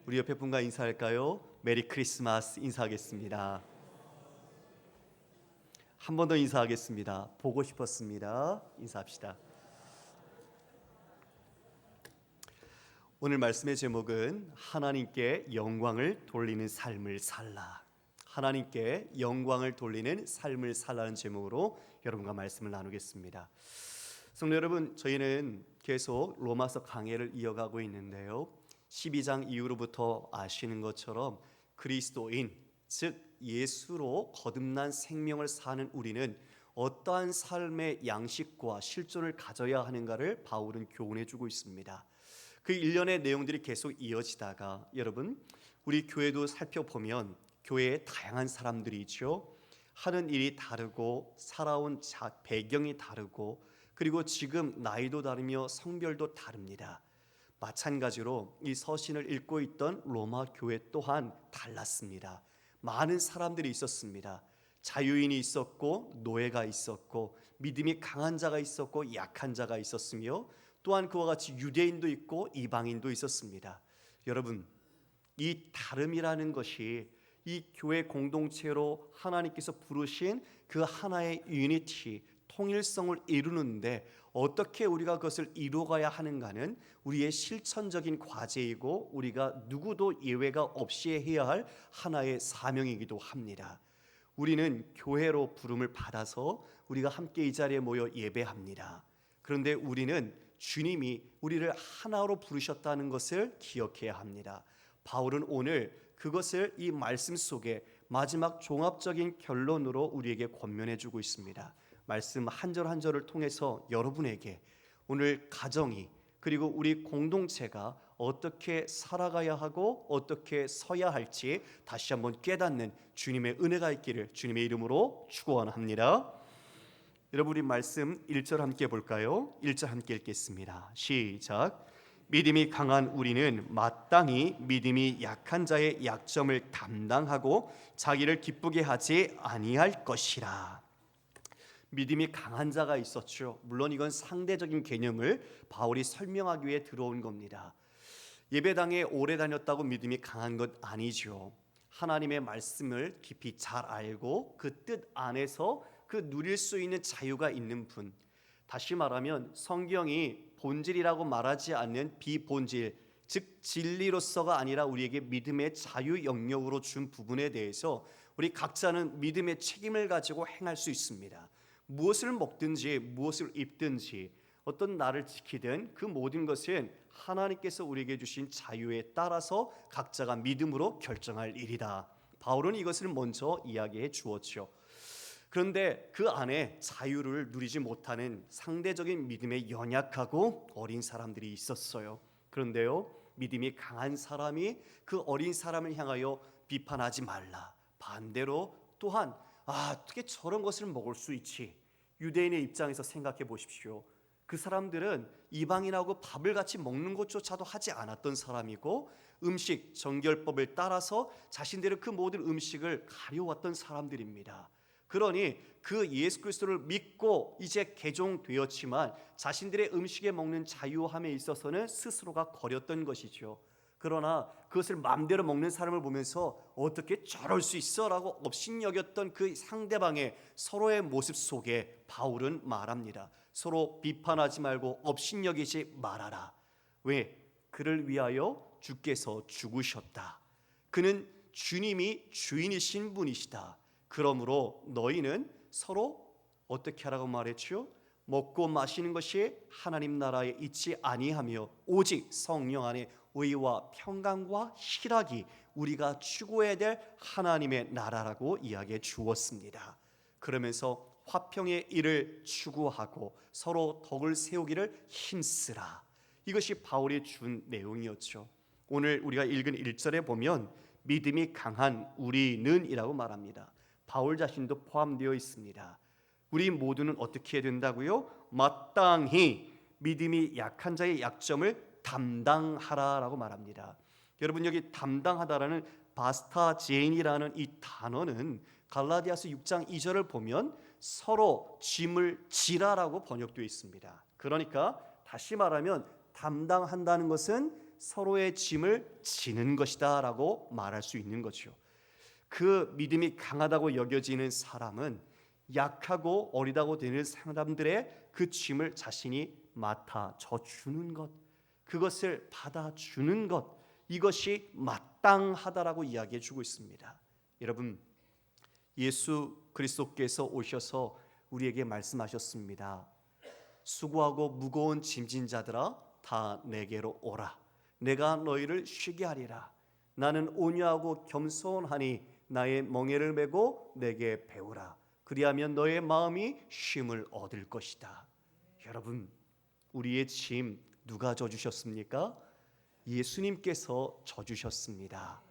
우리 옆에 분과 인사할까요? 메리 크리스마스 인사하겠습니다. 한 번 더 인사하겠습니다. 보고 싶었습니다. 인사합시다. 오늘 말씀의 제목은 하나님께 영광을 돌리는 삶을 살라. 하나님께 영광을 돌리는 삶을 살라는 제목으로 여러분과 말씀을 나누겠습니다. 성도 여러분, 저희는 계속 로마서 강해를 이어가고 있는데요, 12장 이후로부터 아시는 것처럼 그리스도인, 즉 예수로 거듭난 생명을 사는 우리는 어떠한 삶의 양식과 실존을 가져야 하는가를 바울은 교훈해 주고 있습니다. 그 일련의 내용들이 계속 이어지다가 여러분, 우리 교회도 살펴보면 교회에 다양한 사람들이 있죠. 하는 일이 다르고 살아온 배경이 다르고 그리고 지금 나이도 다르며 성별도 다릅니다. 마찬가지로 이 서신을 읽고 있던 로마 교회 또한 달랐습니다. 많은 사람들이 있었습니다. 자유인이 있었고 노예가 있었고 믿음이 강한 자가 있었고 약한 자가 있었으며 또한 그와 같이 유대인도 있고 이방인도 있었습니다. 여러분, 이 다름이라는 것이 이 교회 공동체로 하나님께서 부르신 그 하나의 유니티, 통일성을 이루는데 어떻게 우리가 그것을 이루어가야 하는가는 우리의 실천적인 과제이고 우리가 누구도 예외가 없이 해야 할 하나의 사명이기도 합니다. 우리는 교회로 부름을 받아서 우리가 함께 이 자리에 모여 예배합니다. 그런데 우리는 주님이 우리를 하나로 부르셨다는 것을 기억해야 합니다. 바울은 오늘 그것을 이 말씀 속에 마지막 종합적인 결론으로 우리에게 권면해 주고 있습니다. 말씀 한 절 한 절을 통해서 여러분에게 오늘 가정이 그리고 우리 공동체가 어떻게 살아가야 하고 어떻게 서야 할지 다시 한번 깨닫는 주님의 은혜가 있기를 주님의 이름으로 축원합니다. 여러분, 우리 말씀 1절 함께 볼까요? 1절 함께 읽겠습니다. 시작. 믿음이 강한 우리는 마땅히 믿음이 약한 자의 약점을 담당하고 자기를 기쁘게 하지 아니할 것이라. 믿음이 강한 자가 있었죠. 물론 이건 상대적인 개념을 바울이 설명하기 위해 들어온 겁니다. 예배당에 오래 다녔다고 믿음이 강한 것 아니죠. 하나님의 말씀을 깊이 잘 알고 그 뜻 안에서 그 누릴 수 있는 자유가 있는 분, 다시 말하면 성경이 본질이라고 말하지 않는 비본질, 즉 진리로서가 아니라 우리에게 믿음의 자유 영역으로 준 부분에 대해서 우리 각자는 믿음의 책임을 가지고 행할 수 있습니다. 무엇을 먹든지 무엇을 입든지 어떤 나를 지키든 그 모든 것은 하나님께서 우리에게 주신 자유에 따라서 각자가 믿음으로 결정할 일이다. 바울은 이것을 먼저 이야기해 주었죠. 그런데 그 안에 자유를 누리지 못하는 상대적인 믿음에 연약하고 어린 사람들이 있었어요. 그런데요, 믿음이 강한 사람이 그 어린 사람을 향하여 비판하지 말라. 반대로 또한 어떻게 저런 것을 먹을 수 있지? 유대인의 입장에서 생각해 보십시오. 그 사람들은 이방인하고 밥을 같이 먹는 것조차도 하지 않았던 사람이고 음식 정결법을 따라서 자신들의 그 모든 음식을 가려왔던 사람들입니다. 그러니 그 예수 그리스도를 믿고 이제 개종되었지만 자신들의 음식에 먹는 자유함에 있어서는 스스로가 거렸던 것이죠. 그러나 그것을 마음대로 먹는 사람을 보면서 어떻게 저럴 수 있어? 라고 업신여겼던 그 상대방의 서로의 모습 속에 바울은 말합니다. 서로 비판하지 말고 업신여기지 말아라. 왜? 그를 위하여 주께서 죽으셨다. 그는 주님이 주인이신 분이시다. 그러므로 너희는 서로 어떻게 하라고 말했죠? 먹고 마시는 것이 하나님 나라에 있지 아니하며 오직 성령 안에 의와 평강과 희락이 우리가 추구해야 될 하나님의 나라라고 이야기해 주었습니다. 그러면서 화평의 일을 추구하고 서로 덕을 세우기를 힘쓰라. 이것이 바울이 준 내용이었죠. 오늘 우리가 읽은 1절에 보면 믿음이 강한 우리는 이라고 말합니다. 바울 자신도 포함되어 있습니다. 우리 모두는 어떻게 해야 된다고요? 마땅히 믿음이 약한 자의 약점을 담당하라라고 말합니다. 여러분, 여기 담당하다라는 바스타제인이라는 이 단어는 갈라디아서 6장 2절을 보면 서로 짐을 지라라고 번역되어 있습니다. 그러니까 다시 말하면 담당한다는 것은 서로의 짐을 지는 것이다 라고 말할 수 있는 거죠. 그 믿음이 강하다고 여겨지는 사람은 약하고 어리다고 되는 사람들의 그 짐을 자신이 맡아 져주는 것, 그것을 받아주는 것, 이것이 마땅하다라고 이야기해 주고 있습니다. 여러분, 예수 그리스도께서 오셔서 우리에게 말씀하셨습니다. 수고하고 무거운 짐진 자들아 다 내게로 오라. 내가 너희를 쉬게 하리라. 나는 온유하고 겸손하니 나의 멍에를 메고 내게 배우라. 그리하면 너의 마음이 쉼을 얻을 것이다. 여러분, 우리의 짐 누가 져주셨습니까? 예수님께서 져주셨습니다.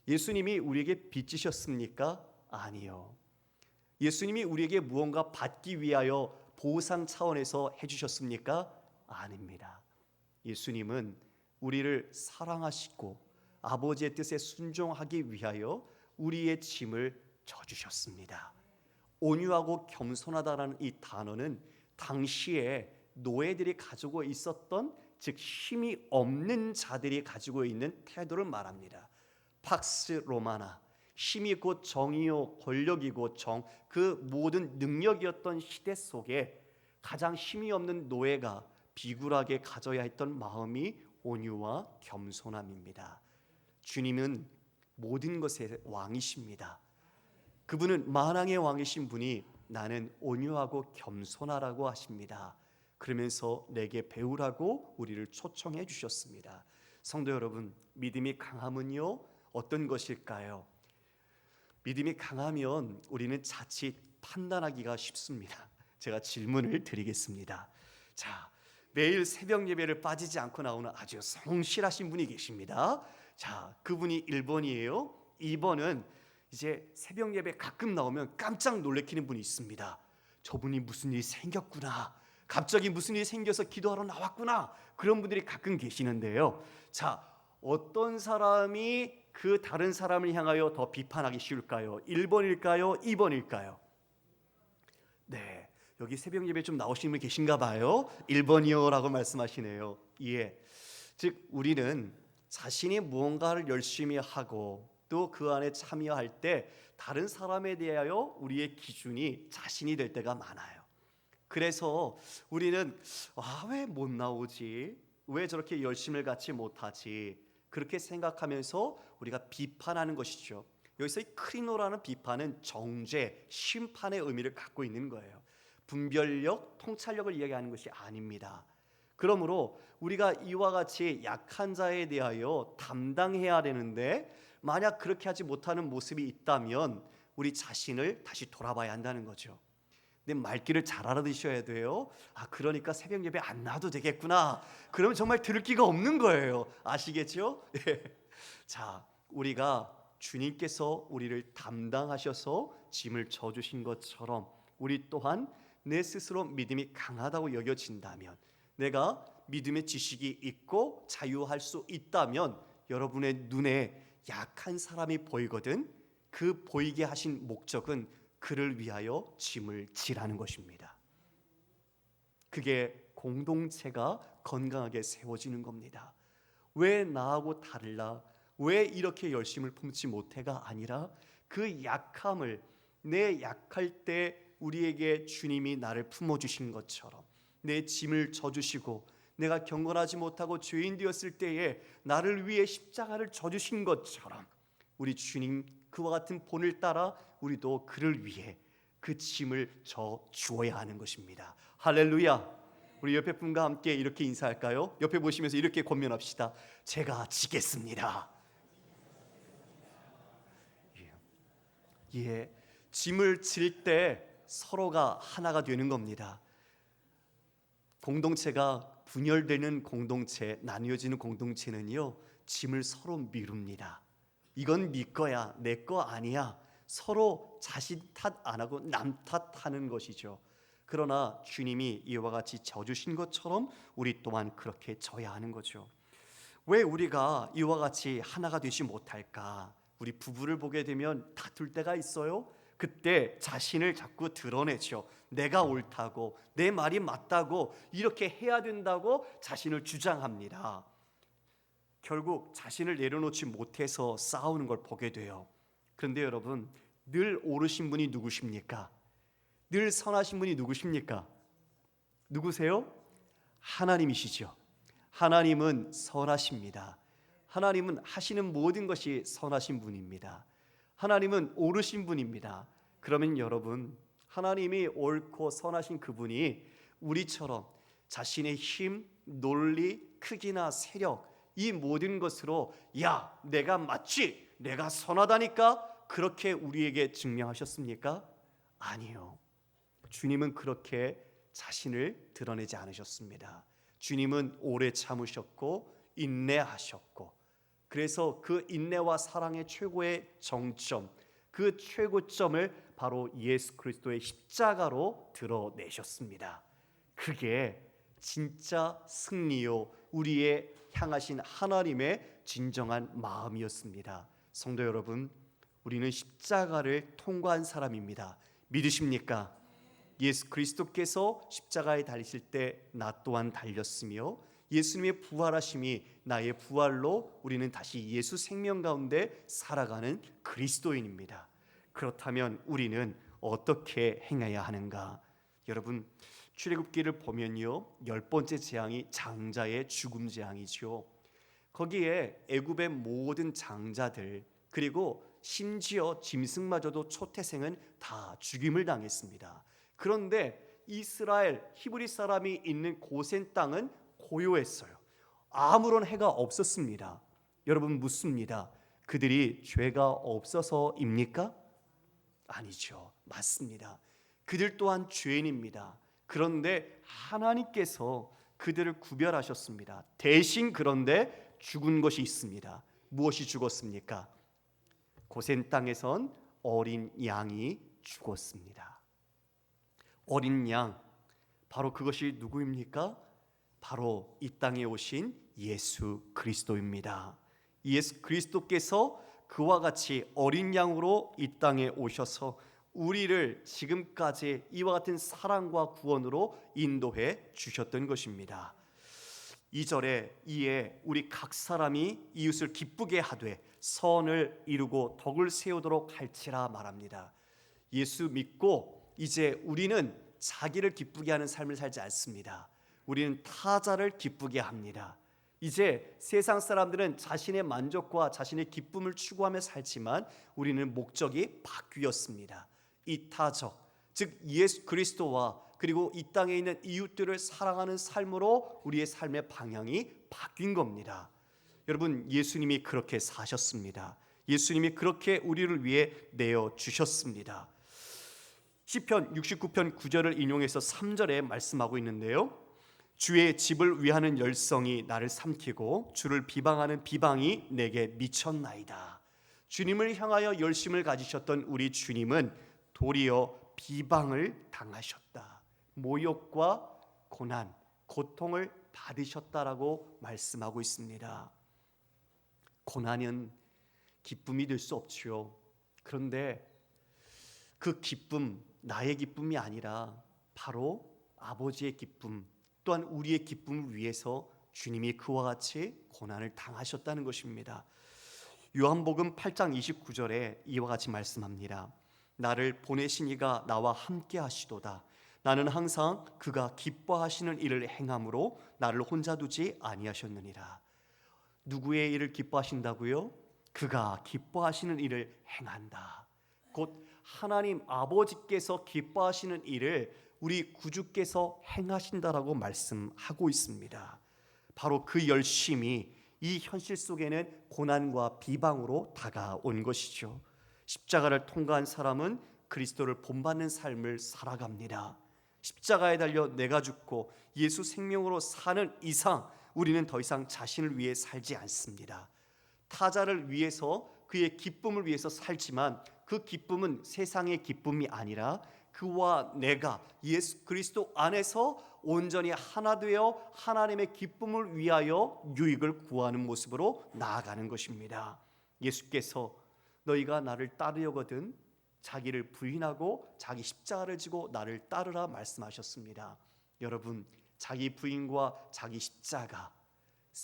예수님이 우리에게 빚지셨습니까? 아니요. 예수님이 우리에게 무언가 받기 위하여 보상 차원에서 해주셨습니까? 아닙니다. 예수님은 우리를 사랑하시고 아버지의 뜻에 순종하기 위하여 우리의 짐을 져주셨습니다. 온유하고 겸손하다라는 이 단어는 당시에 노예들이 가지고 있었던, 즉 힘이 없는 자들이 가지고 있는 태도를 말합니다. 팍스 로마나, 힘이 곧 정의요 권력이고 그 모든 능력이었던 시대 속에 가장 힘이 없는 노예가 비굴하게 가져야 했던 마음이 온유와 겸손함입니다. 주님은 모든 것의 왕이십니다. 그분은 만왕의 왕이신 분이 나는 온유하고 겸손하라고 하십니다. 그러면서 내게 배우라고 우리를 초청해 주셨습니다. 성도 여러분, 믿음이 강함은요 어떤 것일까요? 믿음이 강하면 우리는 자칫 판단하기가 쉽습니다. 제가 질문을 드리겠습니다. 자, 매일 새벽 예배를 빠지지 않고 나오는 아주 성실하신 분이 계십니다. 자, 그분이 1번이에요. 2번은 이제 새벽 예배 가끔 나오면 깜짝 놀래키는 분이 있습니다. 저분이 무슨 일이 생겼구나, 갑자기 무슨 일이 생겨서 기도하러 나왔구나, 그런 분들이 가끔 계시는데요. 자, 어떤 사람이 그 다른 사람을 향하여 더 비판하기 쉬울까요? 1번일까요? 2번일까요? 네, 여기 새벽 예배 좀 나오시는 분 계신가 봐요. 1번이요 라고 말씀하시네요. 예, 즉 우리는 자신이 무언가를 열심히 하고 또 그 안에 참여할 때 다른 사람에 대하여 우리의 기준이 자신이 될 때가 많아요. 그래서 우리는 왜 못 나오지? 왜 저렇게 열심을 갖지 못하지? 그렇게 생각하면서 우리가 비판하는 것이죠. 여기서 이 크리노라는 비판은 정죄, 심판의 의미를 갖고 있는 거예요. 분별력, 통찰력을 이야기하는 것이 아닙니다. 그러므로 우리가 이와 같이 약한 자에 대하여 담당해야 되는데 만약 그렇게 하지 못하는 모습이 있다면 우리 자신을 다시 돌아봐야 한다는 거죠. 근데 말귀를 잘 알아두셔야 돼요. 그러니까 새벽 예배 안 나와도 되겠구나. 그러면 정말 들을 기가 없는 거예요. 아시겠죠? 자, 우리가 주님께서 우리를 담당하셔서 짐을 져주신 것처럼 우리 또한 내 스스로 믿음이 강하다고 여겨진다면, 내가 믿음의 지식이 있고 자유할 수 있다면 여러분의 눈에 약한 사람이 보이거든 그 보이게 하신 목적은 그를 위하여 짐을 지라는 것입니다. 그게 공동체가 건강하게 세워지는 겁니다. 왜 나하고 다르라? 왜 이렇게 열심을 품지 못해가 아니라 그 약함을, 내 약할 때 우리에게 주님이 나를 품어주신 것처럼 내 짐을 져주시고 내가 경건하지 못하고 죄인 되었을 때에 나를 위해 십자가를 져주신 것처럼 우리 주님 그와 같은 본을 따라 우리도 그를 위해 그 짐을 져 주어야 하는 것입니다. 할렐루야. 우리 옆에 분과 함께 이렇게 인사할까요? 옆에 보시면서 이렇게 권면합시다. 제가 지겠습니다. 예, 짐을 질 때 서로가 하나가 되는 겁니다. 공동체가 분열되는 공동체, 나뉘어지는 공동체는요, 짐을 서로 미룹니다. 이건 네 거야, 내 거 아니야. 서로 자신 탓 안 하고 남 탓하는 것이죠. 그러나 주님이 이와 같이 져주신 것처럼 우리 또한 그렇게 져야 하는 거죠. 왜 우리가 이와 같이 하나가 되지 못할까? 우리 부부를 보게 되면 다툴 때가 있어요. 그때 자신을 자꾸 드러내죠. 내가 옳다고, 내 말이 맞다고, 이렇게 해야 된다고 자신을 주장합니다. 결국 자신을 내려놓지 못해서 싸우는 걸 보게 돼요. 그런데 여러분, 늘 옳으신 분이 누구십니까? 늘 선하신 분이 누구십니까? 누구세요? 하나님이시죠. 하나님은 선하십니다. 하나님은 하시는 모든 것이 선하신 분입니다. 하나님은 옳으신 분입니다. 그러면 여러분, 하나님이 옳고 선하신 그분이 우리처럼 자신의 힘, 논리, 크기나 세력, 이 모든 것으로 야, 내가 맞지, 내가 선하다니까 그렇게 우리에게 증명하셨습니까? 아니요. 주님은 그렇게 자신을 드러내지 않으셨습니다. 주님은 오래 참으셨고 인내하셨고, 그래서 그 인내와 사랑의 최고의 정점, 그 최고점을 바로 예수 그리스도의 십자가로 드러내셨습니다. 그게 진짜 승리요, 우리의 향하신 하나님의 진정한 마음이었습니다. 성도 여러분, 우리는 십자가를 통과한 사람입니다. 믿으십니까? 예수 그리스도께서 십자가에 달리실 때 나 또한 달렸으며, 예수님의 부활하심이 나의 부활로 우리는 다시 예수 생명 가운데 살아가는 그리스도인입니다. 그렇다면 우리는 어떻게 행해야 하는가? 여러분, 출애굽기를 보면요, 10번째 재앙이 장자의 죽음 재앙이죠. 거기에 애굽의 모든 장자들, 그리고 심지어 짐승마저도 초태생은 다 죽임을 당했습니다. 그런데 이스라엘 히브리 사람이 있는 고센 땅은 고요했어요. 아무런 해가 없었습니다. 여러분, 묻습니다. 그들이 죄가 없어서입니까? 아니죠. 맞습니다. 그들 또한 죄인입니다. 그런데 하나님께서 그들을 구별하셨습니다. 대신 그런데 죽은 것이 있습니다. 무엇이 죽었습니까? 고센 땅에선 어린 양이 죽었습니다. 어린 양, 바로 그것이 누구입니까? 바로 이 땅에 오신 예수 그리스도입니다. 예수 그리스도께서 그와 같이 어린 양으로 이 땅에 오셔서 우리를 지금까지 이와 같은 사랑과 구원으로 인도해 주셨던 것입니다. 2절에 이에 우리 각 사람이 이웃을 기쁘게 하되 선을 이루고 덕을 세우도록 할지라 말합니다. 예수 믿고 이제 우리는 자기를 기쁘게 하는 삶을 살지 않습니다. 우리는 타자를 기쁘게 합니다. 이제 세상 사람들은 자신의 만족과 자신의 기쁨을 추구하며 살지만 우리는 목적이 바뀌었습니다. 이 타적, 즉 예수 그리스도와 그리고 이 땅에 있는 이웃들을 사랑하는 삶으로 우리의 삶의 방향이 바뀐 겁니다. 여러분, 예수님이 그렇게 사셨습니다. 예수님이 그렇게 우리를 위해 내어 주셨습니다. 시편 69편 9절을 인용해서 3절에 말씀하고 있는데요, 주의 집을 위하는 열성이 나를 삼키고 주를 비방하는 비방이 내게 미쳤나이다. 주님을 향하여 열심을 가지셨던 우리 주님은 도리어 비방을 당하셨다. 모욕과 고난, 고통을 받으셨다라고 말씀하고 있습니다. 고난은 기쁨이 될 수 없지요. 그런데 그 기쁨, 나의 기쁨이 아니라 바로 아버지의 기쁨, 또한 우리의 기쁨을 위해서 주님이 그와 같이 고난을 당하셨다는 것입니다. 요한복음 8장 29절에 이와 같이 말씀합니다. 나를 보내신 이가 나와 함께 하시도다. 나는 항상 그가 기뻐하시는 일을 행함으로 나를 혼자 두지 아니하셨느니라. 누구의 일을 기뻐하신다고요? 그가 기뻐하시는 일을 행한다. 곧 하나님 아버지께서 기뻐하시는 일을 우리 구주께서 행하신다라고 말씀하고 있습니다. 바로 그 열심이 이 현실 속에는 고난과 비방으로 다가온 것이죠. 십자가를 통과한 사람은 그리스도를 본받는 삶을 살아갑니다. 십자가에 달려 내가 죽고 예수 생명으로 사는 이상 우리는 더 이상 자신을 위해 살지 않습니다. 타자를 위해서, 그의 기쁨을 위해서 살지만 그 기쁨은 세상의 기쁨이 아니라 그와 내가 예수 그리스도 안에서 온전히 하나 되어 하나님의 기쁨을 위하여 유익을 구하는 모습으로 나아가는 것입니다. 예수께서 너희가 나를 따르려거든 자기를 부인하고 자기 십자가를 지고 나를 따르라 말씀하셨습니다. 여러분, 자기 부인과 자기 십자가,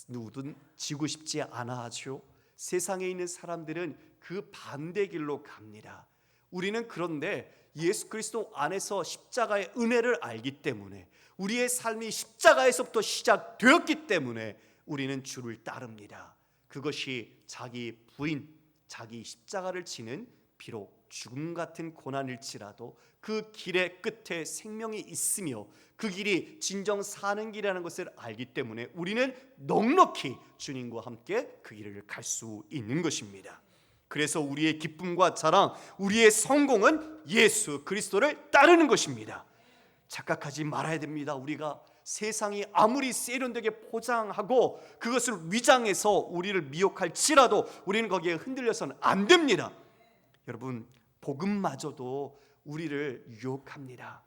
누구든 지고 싶지 않아 하죠. 세상에 있는 사람들은 그 반대 길로 갑니다. 우리는 그런데 예수 그리스도 안에서 십자가의 은혜를 알기 때문에, 우리의 삶이 십자가에서부터 시작되었기 때문에 우리는 주를 따릅니다. 그것이 자기 부인, 자기 십자가를 지는 비록 죽음 같은 고난일지라도 그 길의 끝에 생명이 있으며 그 길이 진정 사는 길이라는 것을 알기 때문에 우리는 넉넉히 주님과 함께 그 길을 갈 수 있는 것입니다. 그래서 우리의 기쁨과 자랑, 우리의 성공은 예수 그리스도를 따르는 것입니다. 착각하지 말아야 됩니다. 우리가 세상이 아무리 세련되게 포장하고 그것을 위장해서 우리를 미혹할지라도 우리는 거기에 흔들려서는 안 됩니다. 여러분, 복음마저도 우리를 유혹합니다.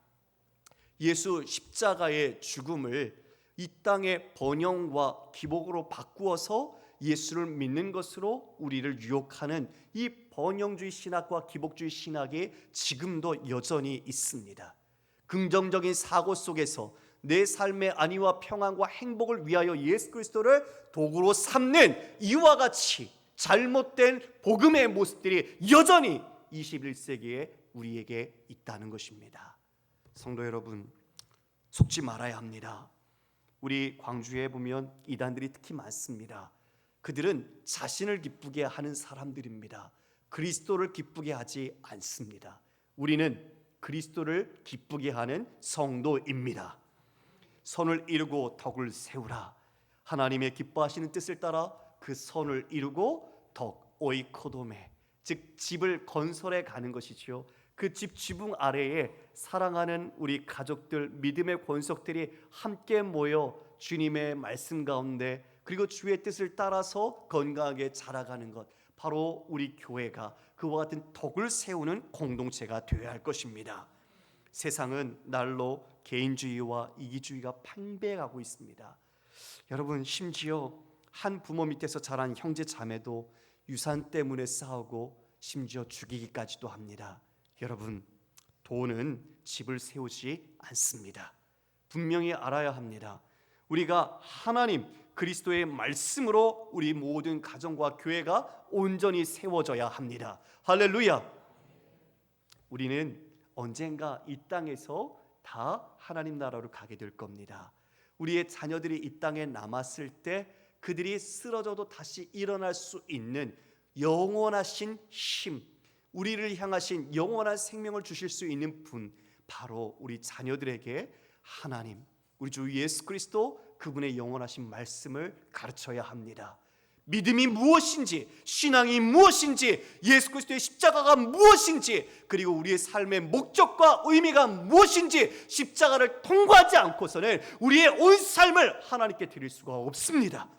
예수 십자가의 죽음을 이 땅의 번영과 기복으로 바꾸어서 예수를 믿는 것으로 우리를 유혹하는 이 번영주의 신학과 기복주의 신학이 지금도 여전히 있습니다. 긍정적인 사고 속에서 내 삶의 안위와 평안과 행복을 위하여 예수 그리스도를 도구로 삼는 이와 같이 잘못된 복음의 모습들이 여전히 21세기에 우리에게 있다는 것입니다. 성도 여러분, 속지 말아야 합니다. 우리 광주에 보면 이단들이 특히 많습니다. 그들은 자신을 기쁘게 하는 사람들입니다. 그리스도를 기쁘게 하지 않습니다. 우리는 그리스도를 기쁘게 하는 성도입니다. 선을 이루고 덕을 세우라. 하나님의 기뻐하시는 뜻을 따라 그 선을 이루고 덕 오이코도메, 즉 집을 건설해 가는 것이죠. 그 집 지붕 아래에 사랑하는 우리 가족들, 믿음의 권속들이 함께 모여 주님의 말씀 가운데 그리고 주의 뜻을 따라서 건강하게 자라가는 것, 바로 우리 교회가 그와 같은 덕을 세우는 공동체가 되어야 할 것입니다. 세상은 날로 개인주의와 이기주의가 팽배해가고 있습니다. 여러분, 심지어 한 부모 밑에서 자란 형제 자매도 유산 때문에 싸우고 심지어 죽이기까지도 합니다. 여러분, 돈은 집을 세우지 않습니다. 분명히 알아야 합니다. 우리가 하나님 그리스도의 말씀으로 우리 모든 가정과 교회가 온전히 세워져야 합니다. 할렐루야. 우리는 언젠가 이 땅에서 다 하나님 나라로 가게 될 겁니다. 우리의 자녀들이 이 땅에 남았을 때 그들이 쓰러져도 다시 일어날 수 있는 영원하신 힘, 우리를 향하신 영원한 생명을 주실 수 있는 분, 바로 우리 자녀들에게 하나님, 우리 주 예수 그리스도 그분의 영원하신 말씀을 가르쳐야 합니다. 믿음이 무엇인지, 신앙이 무엇인지, 예수 그리스도의 십자가가 무엇인지, 그리고 우리의 삶의 목적과 의미가 무엇인지 십자가를 통과하지 않고서는 우리의 온 삶을 하나님께 드릴 수가 없습니다.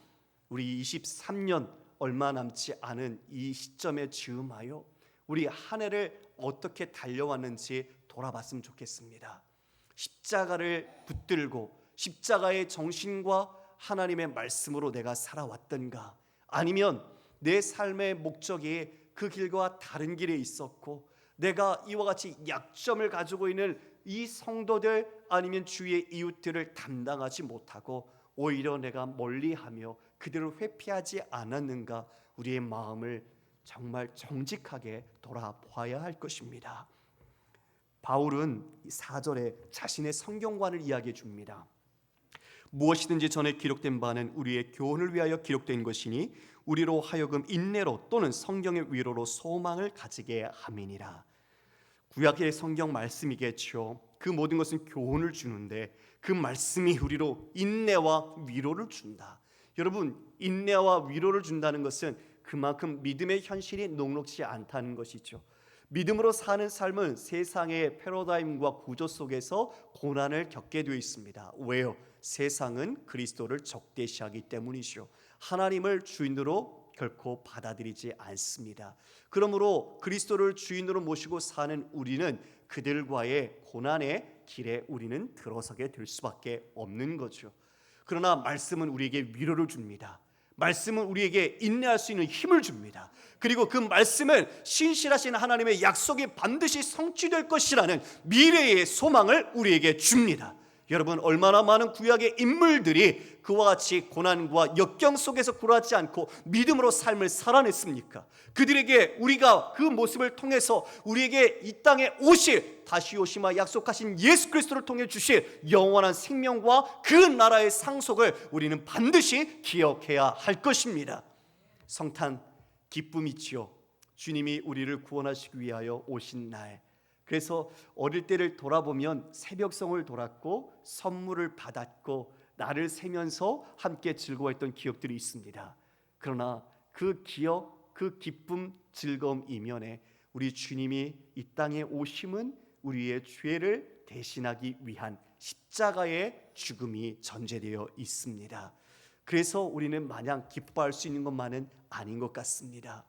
우리 23년 얼마 남지 않은 이 시점에 즈음하여 우리 한 해를 어떻게 달려왔는지 돌아봤으면 좋겠습니다. 십자가를 붙들고 십자가의 정신과 하나님의 말씀으로 내가 살아왔던가, 아니면 내 삶의 목적이 그 길과 다른 길에 있었고 내가 이와 같이 약점을 가지고 있는 이 성도들 아니면 주위의 이웃들을 담당하지 못하고 오히려 내가 멀리하며 그들을 회피하지 않았는가, 우리의 마음을 정말 정직하게 돌아봐야 할 것입니다. 바울은 4절에 자신의 성경관을 이야기해 줍니다. 무엇이든지 전에 기록된 바는 우리의 교훈을 위하여 기록된 것이니 우리로 하여금 인내로 또는 성경의 위로로 소망을 가지게 함이니라. 구약의 성경 말씀이겠죠. 그 모든 것은 교훈을 주는데 그 말씀이 우리로 인내와 위로를 준다. 여러분, 인내와 위로를 준다는 것은 그만큼 믿음의 현실이 녹록지 않다는 것이죠. 믿음으로 사는 삶은 세상의 패러다임과 구조 속에서 고난을 겪게 되어 있습니다. 왜요? 세상은 그리스도를 적대시하기 때문이죠. 하나님을 주인으로 결코 받아들이지 않습니다. 그러므로 그리스도를 주인으로 모시고 사는 우리는 그들과의 고난의 길에 우리는 들어서게 될 수밖에 없는 거죠. 그러나 말씀은 우리에게 위로를 줍니다. 말씀은 우리에게 인내할 수 있는 힘을 줍니다. 그리고 그 말씀은 신실하신 하나님의 약속이 반드시 성취될 것이라는 미래의 소망을 우리에게 줍니다. 여러분, 얼마나 많은 구약의 인물들이 그와 같이 고난과 역경 속에서 굴하지 않고 믿음으로 삶을 살아냈습니까? 그들에게 우리가 그 모습을 통해서 우리에게 이 땅에 오실, 다시 오시마 약속하신 예수 그리스도를 통해 주실 영원한 생명과 그 나라의 상속을 우리는 반드시 기억해야 할 것입니다. 성탄 기쁨이지요. 주님이 우리를 구원하시기 위하여 오신 날. 그래서 어릴 때를 돌아보면 새벽성을 돌았고 선물을 받았고 날을 새면서 함께 즐거워했던 기억들이 있습니다. 그러나 그 기억, 그 기쁨, 즐거움 이면에 우리 주님이 이 땅에 오심은 우리의 죄를 대신하기 위한 십자가의 죽음이 전제되어 있습니다. 그래서 우리는 마냥 기뻐할 수 있는 것만은 아닌 것 같습니다.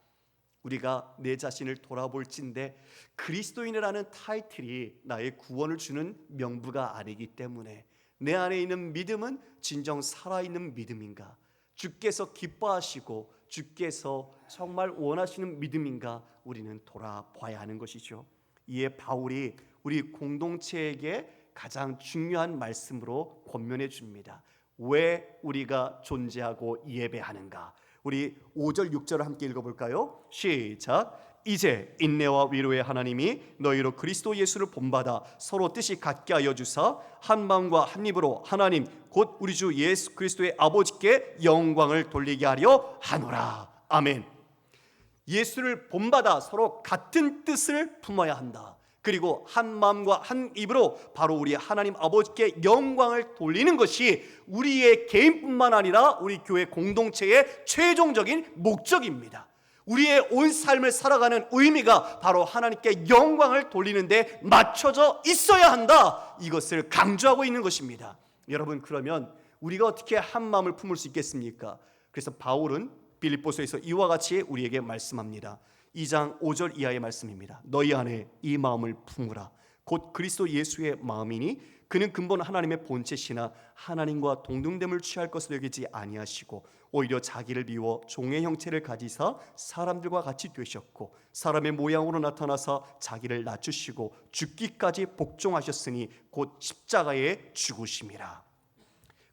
우리가 내 자신을 돌아볼진데 그리스도인이라는 타이틀이 나의 구원을 주는 명부가 아니기 때문에 내 안에 있는 믿음은 진정 살아있는 믿음인가? 주께서 기뻐하시고 주께서 정말 원하시는 믿음인가? 우리는 돌아봐야 하는 것이죠. 이에 바울이 우리 공동체에게 가장 중요한 말씀으로 권면해 줍니다. 왜 우리가 존재하고 예배하는가? 우리 5절 6절을 함께 읽어볼까요? 시작. 이제 인내와 위로의 하나님이 너희로 그리스도 예수를 본받아 서로 뜻이 같게 하여 주사 한 마음과 한 입으로 하나님 곧 우리 주 예수 그리스도의 아버지께 영광을 돌리게 하려 하노라. 아멘. 예수를 본받아 서로 같은 뜻을 품어야 한다. 그리고 한 마음과 한 입으로 바로 우리 하나님 아버지께 영광을 돌리는 것이 우리의 개인뿐만 아니라 우리 교회 공동체의 최종적인 목적입니다. 우리의 온 삶을 살아가는 의미가 바로 하나님께 영광을 돌리는 데 맞춰져 있어야 한다. 이것을 강조하고 있는 것입니다. 여러분, 그러면 우리가 어떻게 한 마음을 품을 수 있겠습니까? 그래서 바울은 빌립보서에서 이와 같이 우리에게 말씀합니다. 2장 5절 이하의 말씀입니다. 너희 안에 이 마음을 품으라. 곧 그리스도 예수의 마음이니 그는 근본 하나님의 본체시나 하나님과 동등됨을 취할 것을 여기지 아니하시고 오히려 자기를 비워 종의 형체를 가지사 사람들과 같이 되셨고 사람의 모양으로 나타나사 자기를 낮추시고 죽기까지 복종하셨으니 곧 십자가에 죽으심이라.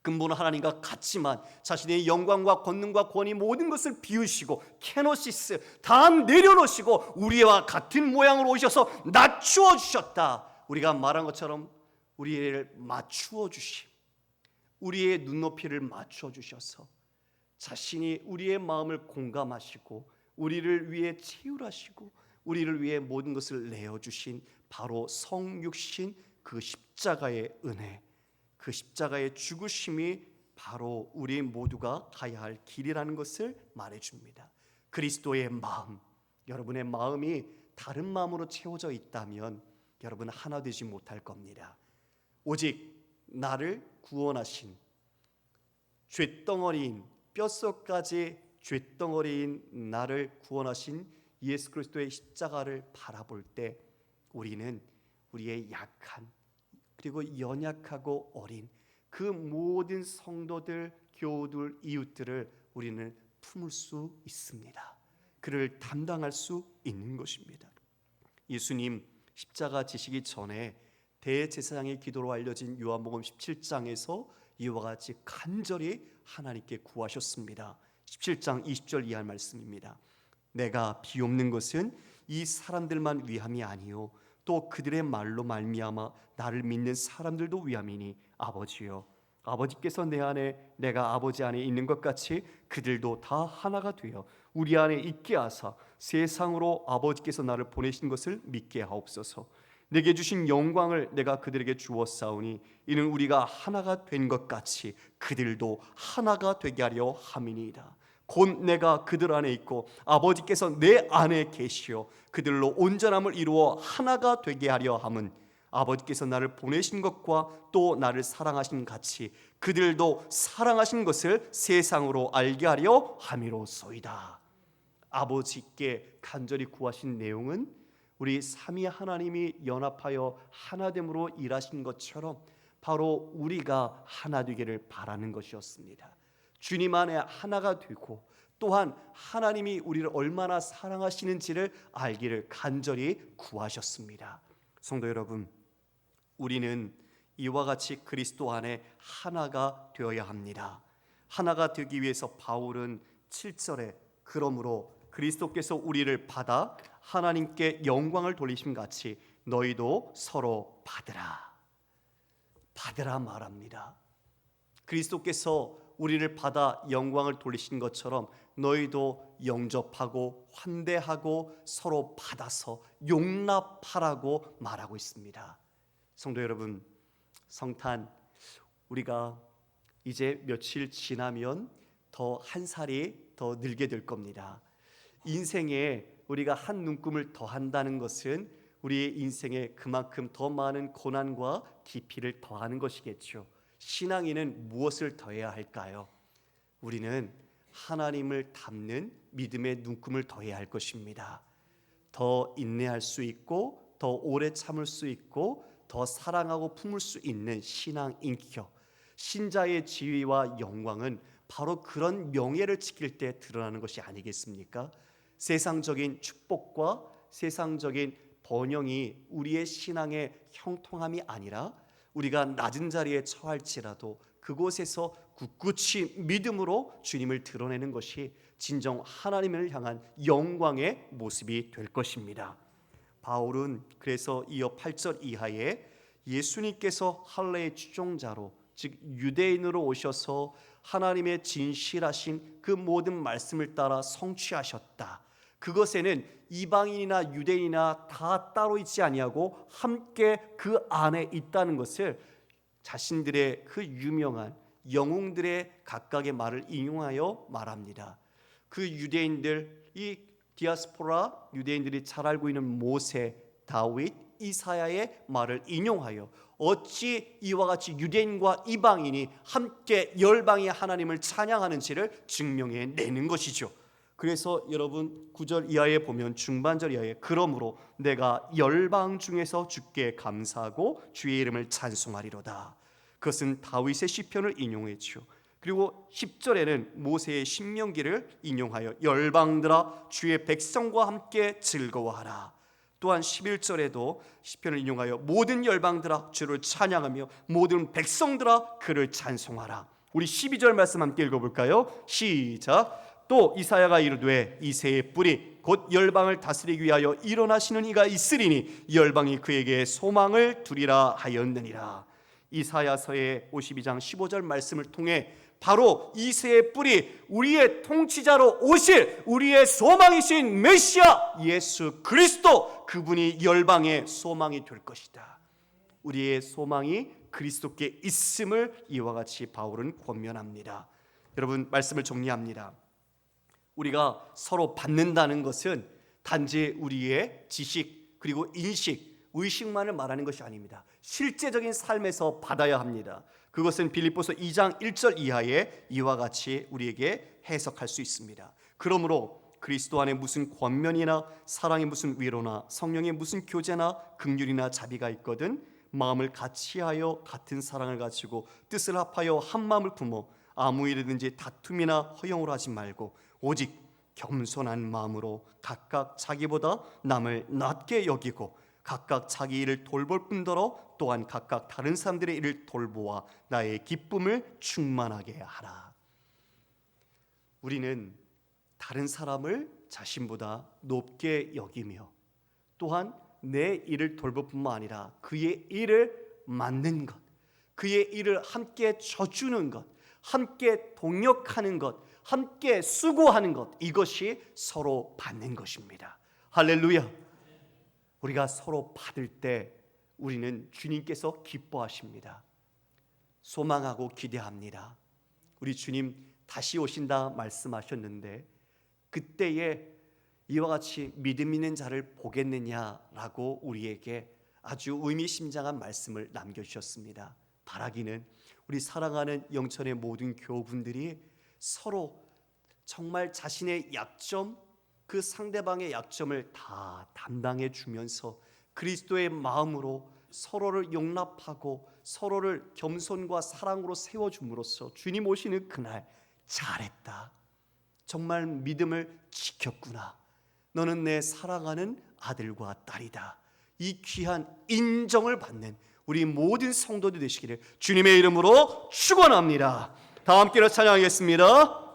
근본은 하나님과 같지만 자신의 영광과 권능과 권위 모든 것을 비우시고 케노시스 다 내려놓으시고 우리와 같은 모양으로 오셔서 낮추어 주셨다. 우리가 말한 것처럼 우리를 맞추어 주심, 우리의 눈높이를 맞추어 주셔서 자신이 우리의 마음을 공감하시고 우리를 위해 치유하시고 우리를 위해 모든 것을 내어주신 바로 성육신 그 십자가의 은혜, 그 십자가의 죽으심이 바로 우리 모두가 가야 할 길이라는 것을 말해줍니다. 그리스도의 마음, 여러분의 마음이 다른 마음으로 채워져 있다면 여러분은 하나 되지 못할 겁니다. 오직 나를 구원하신 죄덩어리인 뼛속까지 죄덩어리인 나를 구원하신 예수 그리스도의 십자가를 바라볼 때 우리는 우리의 약한 그리고 연약하고 어린 그 모든 성도들, 교우들, 이웃들을 우리는 품을 수 있습니다. 그를 담당할 수 있는 것입니다. 예수님 십자가 지시기 전에 대제사장의 기도로 알려진 요한복음 17장에서 이와 같이 간절히 하나님께 구하셨습니다. 17장 20절 이하 말씀입니다. 내가 비옵는 것은 이 사람들만 위함이 아니요 또 그들의 말로 말미암아 나를 믿는 사람들도 위함이니 아버지여 아버지께서 내 안에 내가 아버지 안에 있는 것 같이 그들도 다 하나가 되어 우리 안에 있게 하사 세상으로 아버지께서 나를 보내신 것을 믿게 하옵소서. 내게 주신 영광을 내가 그들에게 주었사오니 이는 우리가 하나가 된 것 같이 그들도 하나가 되게 하려 함이니이다. 곧 내가 그들 안에 있고 아버지께서 내 안에 계시어 그들로 온전함을 이루어 하나가 되게 하려 함은 아버지께서 나를 보내신 것과 또 나를 사랑하신 같이 그들도 사랑하신 것을 세상으로 알게 하려 함이로소이다. 아버지께 간절히 구하신 내용은 우리 삼위 하나님이 연합하여 하나됨으로 일하신 것처럼 바로 우리가 하나 되기를 바라는 것이었습니다. 주님 안에 하나가 되고 또한 하나님이 우리를 얼마나 사랑하시는지를 알기를 간절히 구하셨습니다. 성도 여러분, 우리는 이와 같이 그리스도 안에 하나가 되어야 합니다. 하나가 되기 위해서 바울은 7절에 그러므로 그리스도께서 우리를 받아 하나님께 영광을 돌리심 같이 너희도 서로 받으라 말합니다. 그리스도께서 우리를 받아 영광을 돌리신 것처럼 너희도 영접하고 환대하고 서로 받아서 용납하라고 말하고 있습니다. 성도 여러분, 성탄 우리가 이제 며칠 지나면 더 한 살이 더 늘게 될 겁니다. 인생에 우리가 한 눈금을 더 한다는 것은 우리의 인생에 그만큼 더 많은 고난과 깊이를 더하는 것이겠죠. 신앙인은 무엇을 더해야 할까요? 우리는 하나님을 닮는 믿음의 눈금을 더해야 할 것입니다. 더 인내할 수 있고 더 오래 참을 수 있고 더 사랑하고 품을 수 있는 신앙 인격, 신자의 지위와 영광은 바로 그런 명예를 지킬 때 드러나는 것이 아니겠습니까? 세상적인 축복과 세상적인 번영이 우리의 신앙의 형통함이 아니라 우리가 낮은 자리에 처할지라도 그곳에서 굳굳이 믿음으로 주님을 드러내는 것이 진정 하나님을 향한 영광의 모습이 될 것입니다. 바울은 그래서 이어 8절 이하에 예수님께서 할례의 추종자로 즉 유대인으로 오셔서 하나님의 진실하신 그 모든 말씀을 따라 성취하셨다. 그것에는 이방인이나 유대인이나 다 따로 있지 아니하고 함께 그 안에 있다는 것을 자신들의 그 유명한 영웅들의 각각의 말을 인용하여 말합니다. 그 유대인들, 이 디아스포라 유대인들이 잘 알고 있는 모세, 다윗, 이사야의 말을 인용하여 어찌 이와 같이 유대인과 이방인이 함께 열방의 하나님을 찬양하는지를 증명해 내는 것이죠. 그래서 여러분 9절 이하에 보면 중반절 이하에 그러므로 내가 열방 중에서 주께 감사하고 주의 이름을 찬송하리로다. 그것은 다윗의 시편을 인용했죠. 그리고 10절에는 모세의 신명기를 인용하여 열방들아 주의 백성과 함께 즐거워하라. 또한 11절에도 시편을 인용하여 모든 열방들아 주를 찬양하며 모든 백성들아 그를 찬송하라. 우리 12절 말씀 함께 읽어볼까요? 시작. 또 이사야가 이르되 이새의 뿌리 곧 열방을 다스리기 위하여 일어나시는 이가 있으리니 열방이 그에게 소망을 두리라 하였느니라. 이사야서의 52장 15절 말씀을 통해 바로 이새의 뿌리, 우리의 통치자로 오실 우리의 소망이신 메시아 예수 그리스도, 그분이 열방의 소망이 될 것이다. 우리의 소망이 그리스도께 있음을 이와 같이 바울은 권면합니다. 여러분, 말씀을 정리합니다. 우리가 서로 받는다는 것은 단지 우리의 지식 그리고 인식, 의식만을 말하는 것이 아닙니다. 실제적인 삶에서 받아야 합니다. 그것은 빌립보서 2장 1절 이하에 이와 같이 우리에게 해석할 수 있습니다. 그러므로 그리스도 안에 무슨 권면이나 사랑의 무슨 위로나 성령의 무슨 교제나 긍휼이나 자비가 있거든 마음을 같이하여 같은 사랑을 가지고 뜻을 합하여 한 마음을 품어 아무 일이든지 다툼이나 허용을 하지 말고 오직 겸손한 마음으로 각각 자기보다 남을 낮게 여기고 각각 자기 일을 돌볼 뿐더러 또한 각각 다른 사람들의 일을 돌보아 나의 기쁨을 충만하게 하라. 우리는 다른 사람을 자신보다 높게 여기며 또한 내 일을 돌볼 뿐만 아니라 그의 일을 맡는 것, 그의 일을 함께 져주는 것, 함께 동역하는 것, 함께 수고하는 것, 이것이 서로 받는 것입니다. 할렐루야. 우리가 서로 받을 때 우리는 주님께서 기뻐하십니다. 소망하고 기대합니다. 우리 주님 다시 오신다 말씀하셨는데 그때에 이와 같이 믿음 있는 자를 보겠느냐라고 우리에게 아주 의미심장한 말씀을 남겨주셨습니다. 바라기는 우리 사랑하는 영천의 모든 교우분들이 서로 정말 자신의 약점, 그 상대방의 약점을 다 담당해 주면서 그리스도의 마음으로 서로를 용납하고 서로를 겸손과 사랑으로 세워줌으로써 주님 오시는 그날 잘했다, 정말 믿음을 지켰구나, 너는 내 사랑하는 아들과 딸이다, 이 귀한 인정을 받는 우리 모든 성도들 되시기를 주님의 이름으로 축원합니다. 다 함께 찬양하겠습니다.